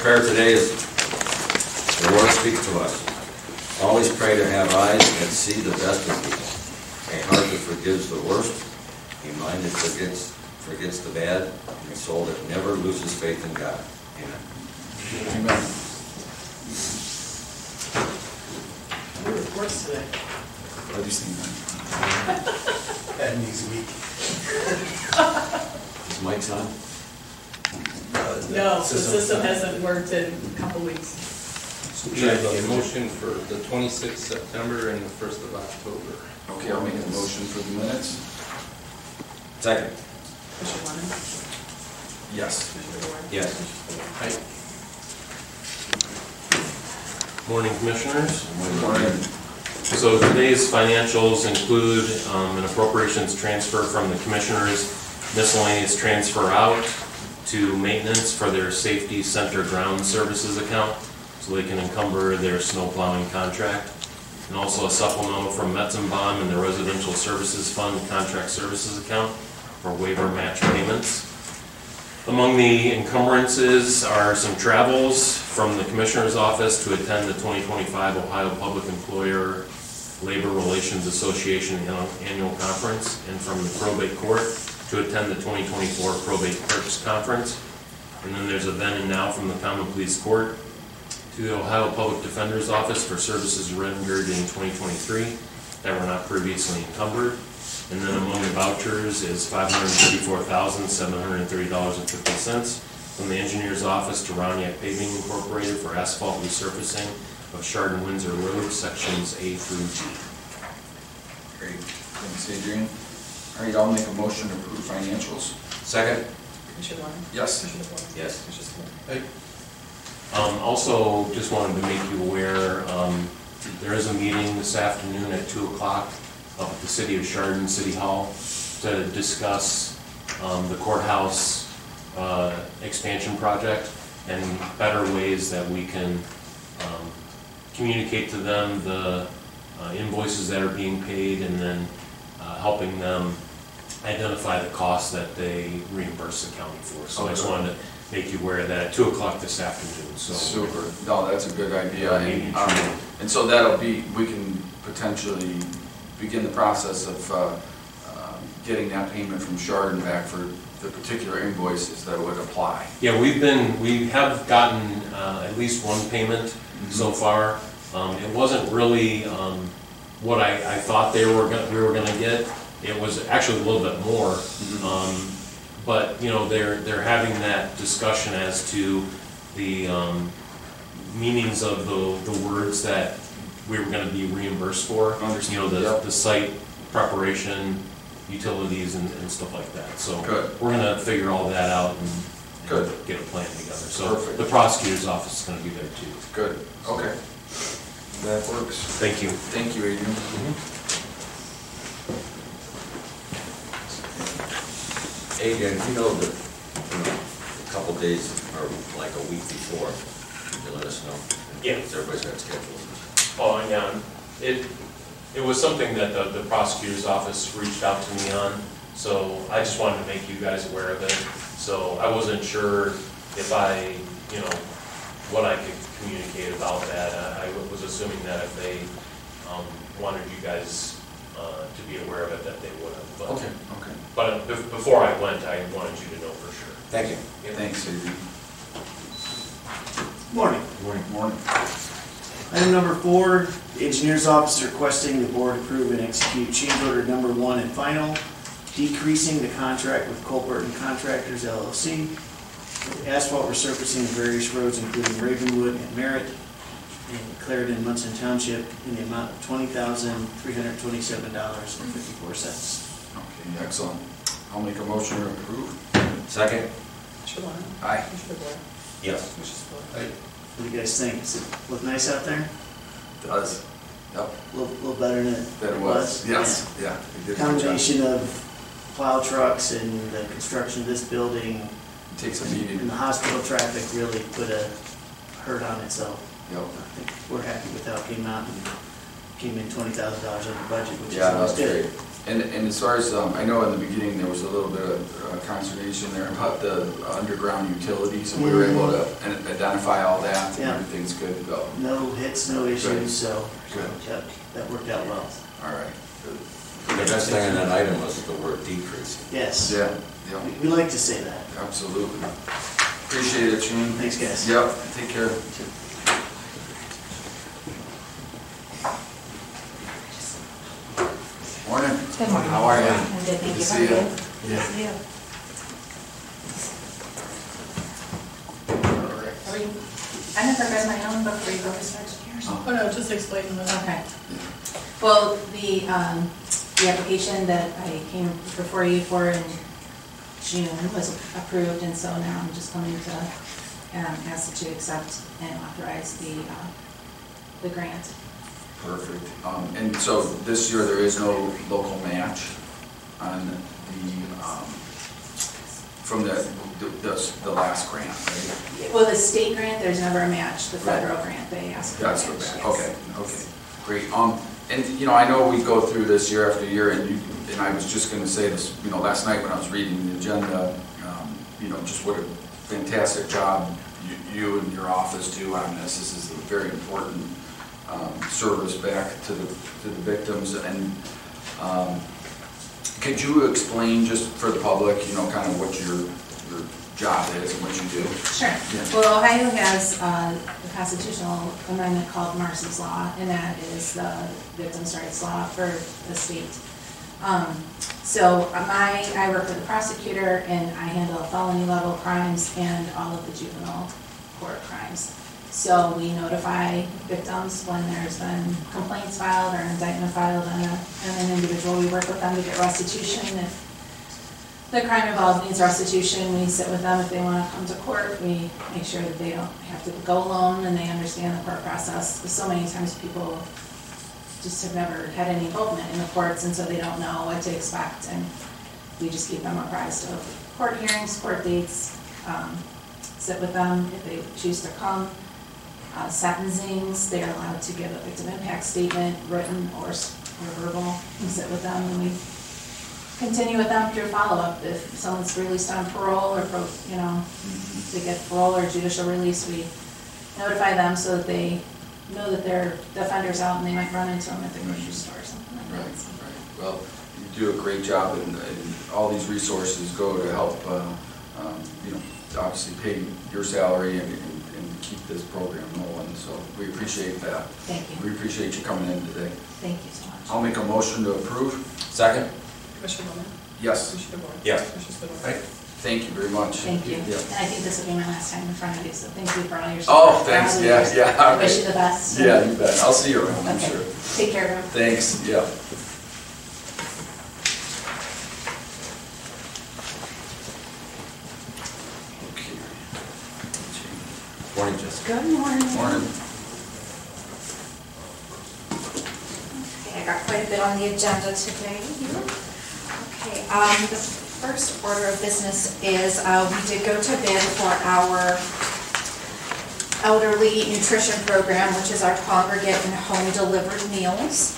prayer today is, the Lord speak to us. Always pray to have eyes that see the best of people, a heart that forgives the worst, a mind that forgets the bad, and a soul that never loses faith in God. Amen. Amen. What reports today? Glad you seen that. Bad news week. Is Mike's on? No, the system hasn't worked in a couple weeks. We have a motion for the 26th September and the 1st of October. Okay, I'll make a motion for the minutes. Second. Commissioner Lennon? Yes. Commissioner Ward? Yes. Commissioner Spillier? Morning, Commissioners. Good morning. So today's financials include an appropriations transfer from the Commissioners, miscellaneous transfer out to maintenance for their Safety Center Ground Services account, so they can encumber their snow plowing contract. And also a supplemental from Metzenbaum and the Residential Services Fund Contract Services account for waiver match payments. Among the encumbrances are some travels from the Commissioner's Office to attend the 2025 Ohio Public Employer Labor Relations Association Annual Conference, and from the Probate Court to attend the 2024 Probate Clerks Conference. And then there's a then and now from the Common Pleas Court to the Ohio Public Defender's Office for services rendered in 2023 that were not previously encumbered. And then among the vouchers is $534,730.50 from the Engineer's Office to Roniak Paving Incorporated for asphalt resurfacing of Chardon Windsor Road, sections A through G. Great. Thanks, Adrian. All right, I'll make a motion to approve financials. Second. Commissioner Lennon? Yes. Commissioner Ward? Yes. Commissioner Spillier? Also, just wanted to make you aware, there is a meeting this afternoon at 2 o'clock up at the City of Chardon City Hall to discuss the courthouse expansion project and better ways that we can communicate to them the invoices that are being paid, and then helping them identify the costs that they reimburse the county for. So I just wanted to make you aware of that at 2 o'clock this afternoon. So Super. No, that's a good idea. Maybe. And so that'll be, we can potentially begin the process of getting that payment from Chardon back for the particular invoices that would apply. Yeah, we have gotten at least one payment so far. It wasn't really what I thought we were going to get. It was actually a little bit more. But you know, they're having that discussion as to the meanings of the words that we were going to be reimbursed for. You know, the site preparation, utilities, and stuff like that. So good. We're going to figure all that out and get a plan together. So perfect. The prosecutor's office is going to be there too. Good. Okay. That works. Thank you. Thank you, Adrian. Adrian, you know that a couple days or like a week before, you let us know. Yeah. Everybody's got schedules. Following on, it was something that the prosecutor's office reached out to me on, so I just wanted to make you guys aware of it. So I wasn't sure if what I could communicate about that. I was assuming that if they wanted you guys to be aware of it, that they would have. But, Okay. But before I went, I wanted you to know for sure. Thank you. Yeah. Thanks, Adrian. Morning. Morning. Item number 4, the engineer's office is requesting the board approve and execute change order number 1 and final, decreasing the contract with Colburn Contractors LLC with asphalt resurfacing of various roads including Ravenwood and Merritt and Clarendon, Munson Township in the amount of $20,327.54. Okay, excellent. I'll make a motion to approve. Second. Commissioner Lennon? Aye. Commissioner Ward? Yes. Commissioner Spillier? What do you guys think? Does it look nice out there? Does. Yep. A little better than That it was. Yes. Yeah. We did a good job. Combination of plow trucks and the construction of this building Takes a meeting. and the hospital traffic really put a hurt on it, so Yep. I think we're happy with how it came out and came in $20,000 over budget, which is Yeah, always that's good. great. And as far as, I know in the beginning, there was a little bit of consternation there about the underground utilities, and we were able to identify all that, and Yeah. everything's good to go. No hits, no Good. issues, so, Good. yep, that worked out well. All right. Good. The best thing in that item was the word decreasing. Yes. Yeah, yeah, We like to say that. absolutely. Appreciate it, Shane. Thanks, guys. Yep, take care. Morning. Good morning. How are you? I'm good, thank Good you. to How see are you. Good to see you. Are we, I never read my own book before you go to start yours. Oh. Oh, no, just explain the. Okay. Well, the application that I came before you for in June was approved, and so now I'm just coming to ask that you accept and authorize the grant. Perfect. And so this year, there is no local match on from the last grant, right? Well, the state grant, there's never a match. The federal grant, they ask for a match. That's the match, yes. okay, okay, great. And, you know, I know we go through this year after year, and I was just gonna say this, you know, last night when I was reading the agenda, you know, just what a fantastic job you and your office do on this. This is a very important service back to the victims. And could you explain just for the public, you know, kind of what your job is and what you do? Sure. Yeah. Well, Ohio has a constitutional amendment called Marcy's Law, and that is the victims' rights law for the state. I work with a prosecutor, and I handle felony level crimes and all of the juvenile court crimes. So we notify victims when there's been complaints filed or indictment filed on an individual. We work with them to get restitution. If the crime involved needs restitution, we sit with them. If they want to come to court, we make sure that they don't have to go alone and they understand the court process. Because so many times people just have never had any involvement in the courts, and so they don't know what to expect. And we just keep them apprised of court hearings, court dates, sit with them if they choose to come. Sentencings, they're allowed to give a victim impact statement, written or verbal. We sit with them and we continue with them through follow-up. If someone's released on parole or, you know, they get parole or judicial release, we notify them so that they know that their offender's out and they might run into them at the grocery store or something like Right, that. right. Well, you do a great job, and all these resources go to help, you know, obviously pay your salary and keep this program rolling, so we appreciate that. Thank you. We appreciate you coming in today. Thank you so much. I'll make a motion to approve. Second? Commissioner Bowman? Yes, Commissioner DeBoer? Yes. Commissioner Spillier? Right. thank you very much. Thank you. Yeah. And I think this will be my last time in front of you, so thank you for all your Oh, support. thanks, For all yeah, the years. yeah, all I wish right. you the best. Yeah, you bet. I'll see you around, I'm Okay. sure. Take care, everyone. Thanks, yeah. Okay. Morning, Jessica. Good morning. Morning. Okay, I got quite a bit on the agenda today. Okay, the first order of business is we did go to bid for our elderly nutrition program, which is our congregate and home delivered meals.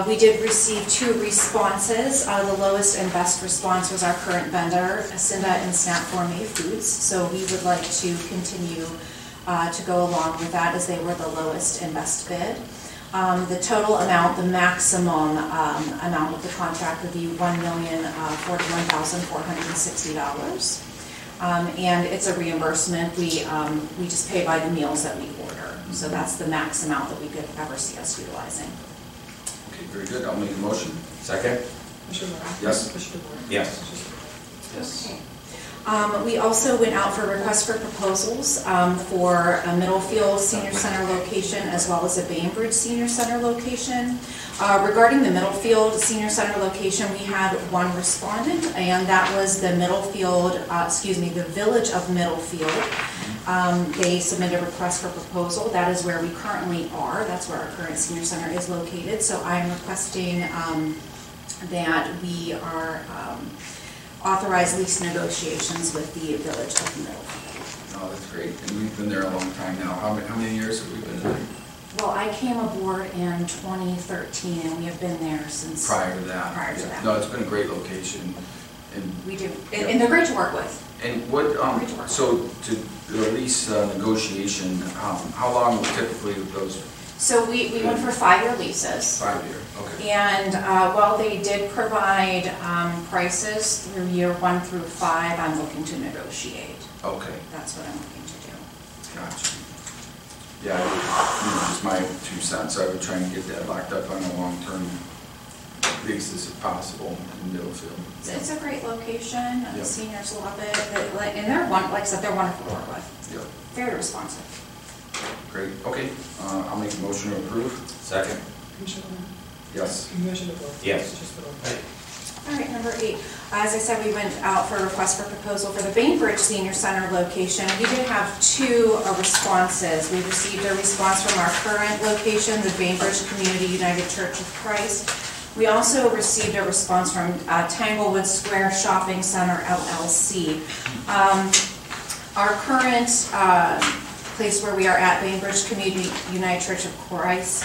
We did receive 2 responses. The lowest and best response was our current vendor, Cinda and Snap Gourmet Foods. So we would like to continue to go along with that, as they were the lowest and best bid. The total amount, the maximum amount of the contract would be $1,041,460. And it's a reimbursement. We just pay by the meals that we order. So that's the max amount that we could ever see us utilizing. Okay, very good. I'll make a motion. Second? Commissioner Bowman? Yes. Commissioner DeBoer? Yes. Commissioner Spillier? Yes. Okay. We also went out for requests for proposals for a Middlefield Senior Center location as well as a Bainbridge Senior Center location. Regarding the Middlefield Senior Center location, we had 1 respondent, and that was the the Village of Middlefield. They submitted a request for proposal. That is where we currently are. That's where our current senior center is located. So I am requesting that we are authorize lease negotiations with the Village of Middlefield. Oh, that's great. And we've been there a long time now. How many years have we been there? Well, I came aboard in 2013, and we have been there since. Prior to that. Prior to Yeah. that. No, it's been a great location, and, We do, and they're great to work with. and what, Great to work. so to the lease negotiation, how long typically would those, So we went for 5-year leases. 5 year? Okay. And while they did provide prices through year 1 through 5, I'm looking to negotiate. Okay, That's what I'm looking to do. gotcha. Yeah, just my 2 cents, I would try and get that locked up on a long-term leases if possible in Middlefield. It's a great location, the Yep. seniors love it, and they're, like I said, they're wonderful to work with, Yep, very responsive. great, okay, I'll make a motion to approve. Second? Commissioner Warren? Yes. Commissioner DeBoer? Yes. Commissioner Spillier? All right, number 8, as I said, we went out for a request for proposal for the Bainbridge Senior Center location. We did have 2 responses. We received a response from our current location, the Bainbridge Community United Church of Christ. We also received a response from Tanglewood Square Shopping Center LLC. Our current place where we are at, Bainbridge Community United Church of Christ,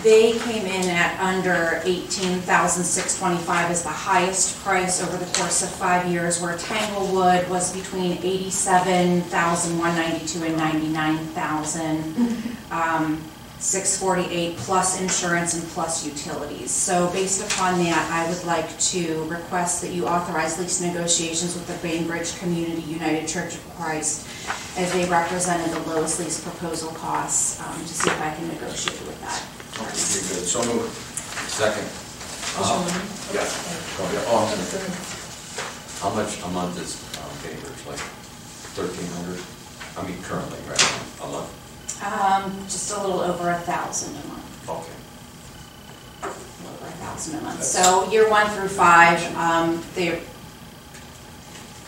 they came in at under $18,625 as the highest price over the course of 5 years, where Tanglewood was between $87,192 and $99,648 plus insurance and plus utilities. So based upon that, I would like to request that you authorize lease negotiations with the Bainbridge Community United Church of Christ, as they represented the lowest lease proposal costs, to see if I can negotiate with that. Okay, good, so moved. Second. Commissioner Warren? Yeah. Oh, I'm gonna- How much a month is Cambridge, like 1,300? I mean, currently, right now, a month? Just a little over 1,000 a month. Okay. A little over 1,000 a month. So year 1 through 5, they,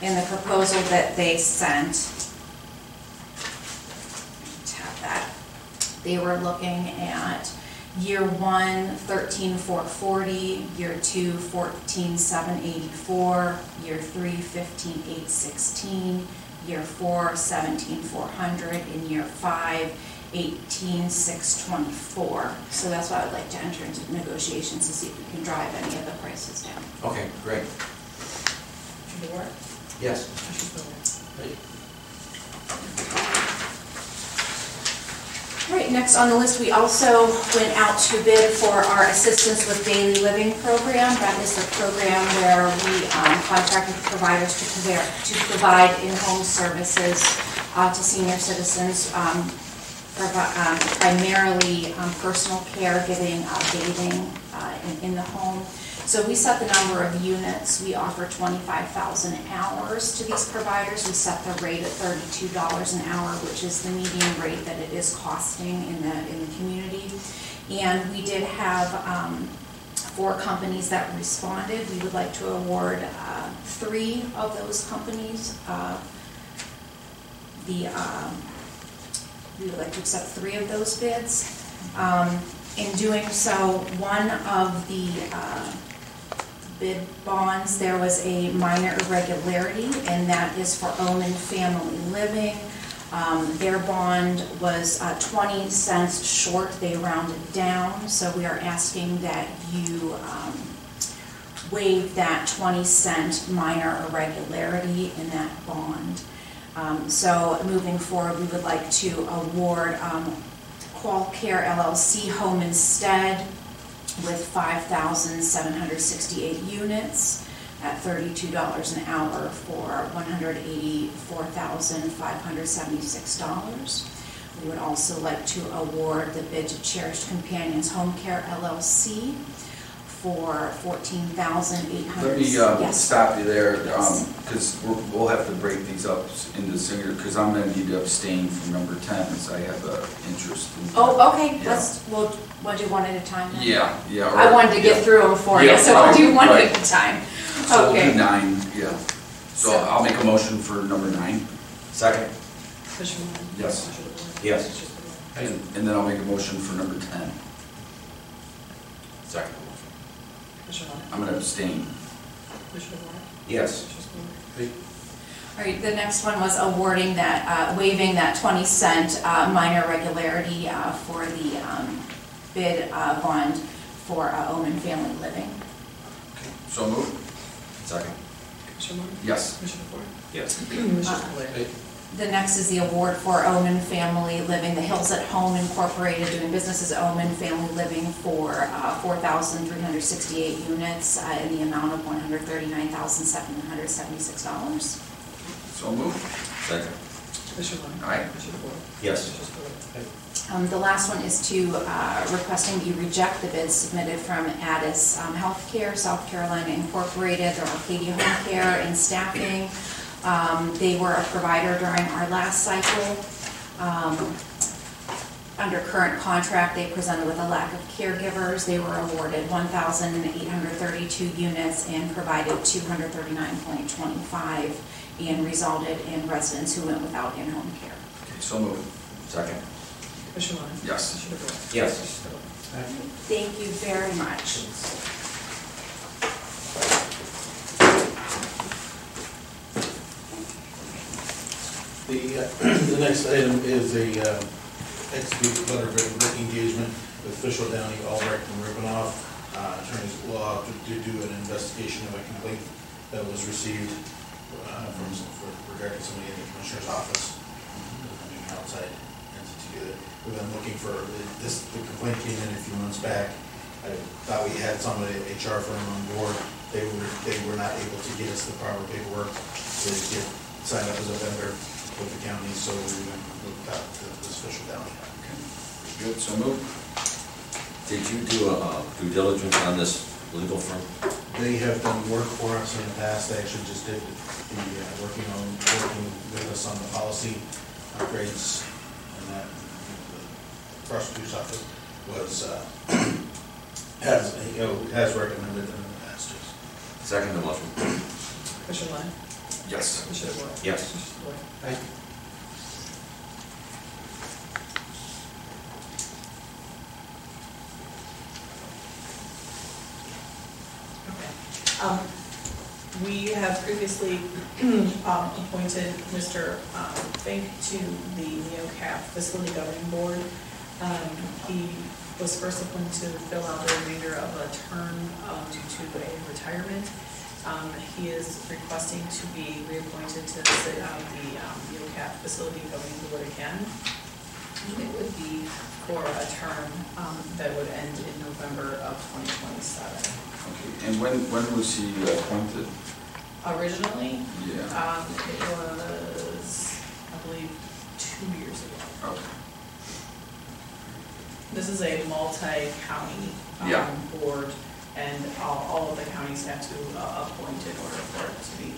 in the proposal that they sent, tap that, they were looking at year 1, 13,440, year 2, 14,784, year 3, 15,816, year 4, 17,400, and year 5, 18,624. So that's why I would like to enter into negotiations to see if we can drive any of the prices down. Okay, great. Commissioner DeBoer? Yes. Commissioner Spillier? All right, next on the list, we also went out to bid for our Assistance with Daily Living program. That is the program where we contract with providers to provide in-home services to senior citizens, primarily personal care, giving, bathing in the home. So we set the number of units. We offer 25,000 hours to these providers. We set the rate at $32 an hour, which is the median rate that it is costing in the community. And we did have 4 companies that responded. We would like to award 3 of those companies. We would like to accept 3 of those bids. In doing so, one of the bid bonds, there was a minor irregularity, and that is for Omen Family Living. Their bond was 20 cents short. They rounded down, so we are asking that you waive that 20-cent minor irregularity in that bond. So moving forward, we would like to award Qualcare LLC Home Instead with 5,768 units at $32 an hour for $184,576. We would also like to award the bid to Cherished Companions Home Care LLC for $14,800. Let me Yes. stop you there, Yes. because we'll have to break these up into singular, because I'm going to need to abstain from number 10, as I have an interest in. Oh, okay, Yeah. we'll do one at a time then? Yeah. I wanted to get through them for you, Yeah, so we'll do right, one right. at a time. So we'll do Okay. 9, yeah. So So- I'll make a motion for number 9, Second? Commissioner Warren? Yes. Commissioner DeBoer? Yes. Commissioner Spillier? and then I'll make a motion for number 10. Second. Commissioner Warren? I'm going to abstain. Commissioner DeBoer? Yes. Commissioner Spillier? All right, the next one was awarding that, waiving that 20-cent minor regularity for the bid bond for Omen Family Living. So moved? Second. Commissioner Warren? Yes. Commissioner Ford? Yes. Commissioner Spillier? The next is the award for Omen Family Living, the Hills at Home Incorporated, doing business as Omen Family Living for 4,368 units in the amount of $139,776. So moved? Second. Commissioner Warren? Aye. Commissioner Ford? Yes. Commissioner Spillier? The last one is to requesting you reject the bids submitted from Addis Healthcare, South Carolina Incorporated, or Arcadia Home Care and Staffing. They were a provider during our last cycle. Under current contract, they presented with a lack of caregivers. They were awarded 1,832 units and provided 239.25 and resulted in residents who went without in-home care. Okay, so moved. Second. Commissioner Warren? Yes. Commissioner Ford? Yes. Commissioner Spillier? Thank you very much. The next item is a execute letter of written engagement with Fischel, Downey, Albrecht, and Ribbanoff, attorneys at law, to do an investigation of a complaint that was received regarding somebody in the commissioner's office, an outside entity. We've been looking for this. The complaint came in a few months back. I thought we had somebody, HR firm on board. They were not able to get us the proper paperwork to get signed up as a vendor with the county, so we went and looked out to this Fischel Downey. Okay. Good, so moved? Did you do a due diligence on this legal firm? They have done work for us in the past. They actually just did working with us on the policy upgrades, and that the prosecutor's office was has recommended them in the past. Yes. Second the motion. Commissioner Warren? Yes. Commissioner Warren? Yes. Commissioner Spillier? Okay. We have previously appointed Mr. Fink to the NeoCap Facility Governing Board. He was first appointed to fill out the remainder of a term due to a retirement. He is requesting to be reappointed to sit on the NeoCap Facility Governing Board again. It would be for a term that would end in November of 2027. Okay, and when was he appointed? Originally, Yeah. it was, I believe, 2 years ago. Okay. This is a multi-county Yeah. board, and all of the counties have to appoint in order for it to be,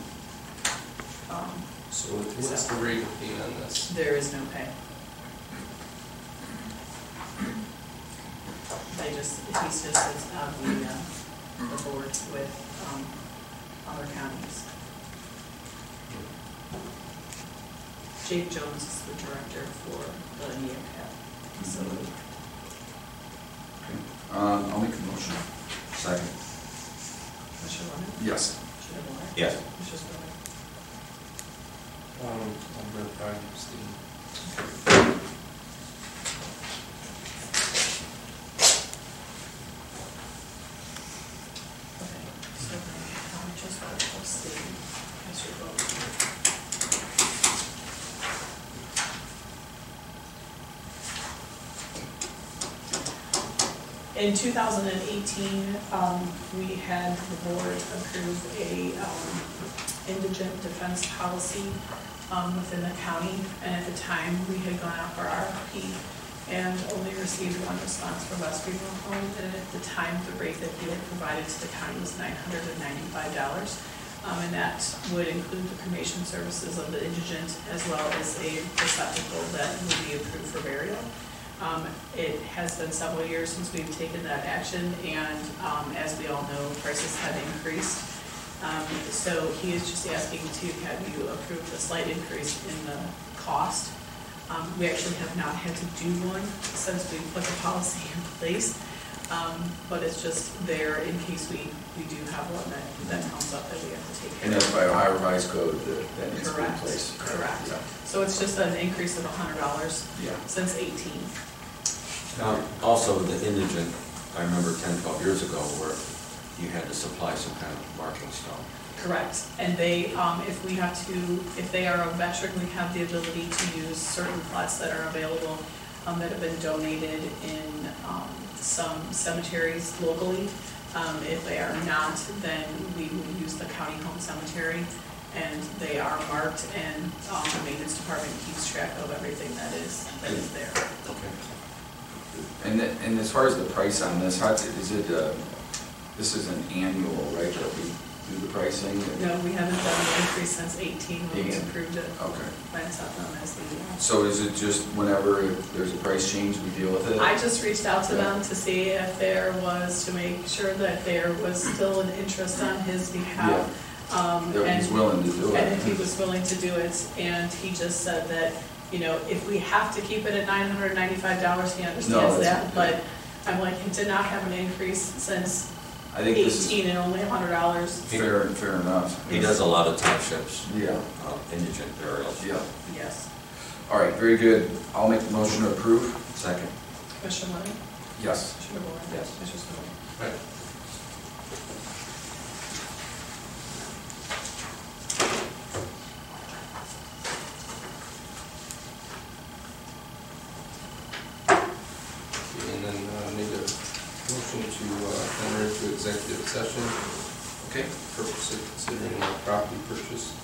So what's the rate of pay on this? there is no pay. He just sits on the board with other counties. Jake Jones is the director for the NeoCap facility. I'll make a motion. Second. Commissioner Warren? Yes. Commissioner Warren? Yes. Commissioner Spillier? I'm going to probably abstain. Okay, so then, just let's see, as your vote. In 2018, we had the board approve a indigent defense policy within the county, and at the time, we had gone out for RFP and only received one response from West Greenville Home, and at the time, the rate that we had provided to the county was $995, and that would include the cremation services of the indigent as well as a receptacle that would be approved for burial. It has been several years since we've taken that action, and as we all know, prices have increased. So he is just asking to have you approve a slight increase in the cost. We actually have not had to do one since we put the policy in place. But it's just there in case we do have one that comes up that we have to take care And of. that's by Ohio Revised Code that needs to be in Correct, place. correct. Yeah. So it's just an increase of $100 Yeah. since 18. Also, the indigent, I remember 10, 12 years ago where you had to supply some kind of marking stone. Correct, and they, if they are a veteran, we have the ability to use certain plots that are available, that have been donated in, some cemeteries locally. If they are not, then we will use the county home cemetery, and they are marked, and, the maintenance department keeps track of everything that is there. Okay. And as far as the price on this, is it, this is an annual, right, that we do the pricing? No, we haven't done an increase since 18 when we 18. approved it. Okay. That's not known as the. So is it just whenever there's a price change, we deal with it? I just reached out to them to see if there was, to make sure that there was still an interest on his behalf. That he's willing to do it. And if he was willing to do it, and he just said that, if we have to keep it at $995, he understands that, but I'm like, it did not have an increase since I think this is 18 and only $100. fair enough. He does a lot of townships, Yeah, indigent burials. yeah. Yes. All right, very good. I'll make the motion to approve. Second. Commissioner Lenny? Yes. Commissioner Boyd? Yes. Commissioner Spillier? Right. And then need a motion to enter into executive session. Okay. Purpose of considering property purchase.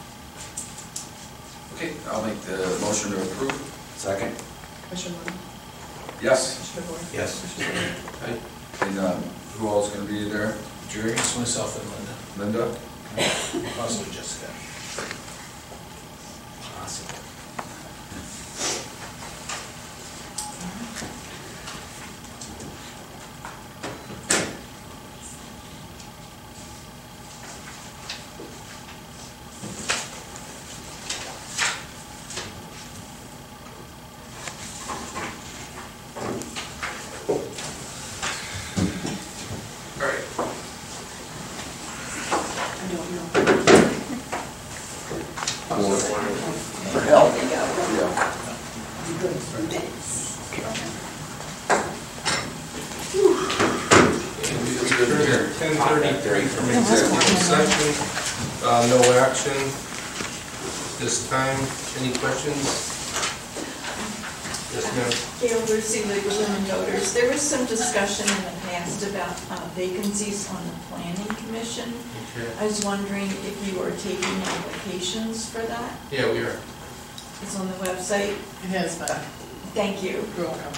Okay, I'll make the motion to approve. Second. Commissioner Lenny? Yes. Commissioner Boyd? Yes. Commissioner Spillier? Right. And who all's going to be there? Jerry? It's myself and Linda, Linda? possibly Jessica. Awesome. All right. I don't know. Yeah. And we adjourn at 10:33 from executive session. No action this time. Any questions? Yes, ma'am. Gail Lucy, Legal Women Voters. There was some discussion in the past about vacancies on the planning commission. Okay. I was wondering if you are taking applications for that? Yeah, we are. It's on the website. It has been. Thank you. You're welcome.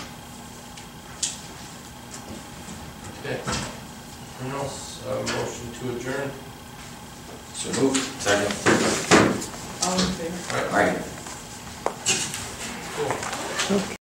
Okay. Anyone else? Motion to adjourn? So moved. Second. All in favor? All right. Aye. Cool.